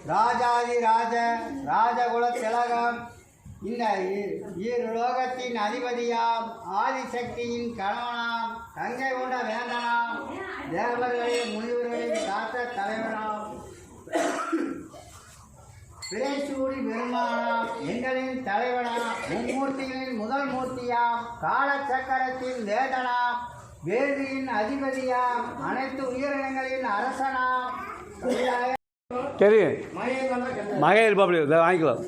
ராஜாதி ராஜ ராஜகுல திலகம் இந்த ஈருலோகத்தின் அதிபதியாம் ஆதிசக்தியின் கணவனாம் கங்கை கொண்ட வேந்தனாம் தேவர்களையும் முனிவர்களையும் காத்த தலைவனாம் பிறைசூடி பெருமானாம் எங்களின் தலைவனாம் மும்மூர்த்திகளின் முதல் மூர்த்தியாம் காலச்சக்கரத்தின் வேதனாம் வேதியின் அதிபதியாம் அனைத்து உயிரினங்களின் அரசனாம் சரி மகேஷ் பாபு வாங்கிக்கலாம்.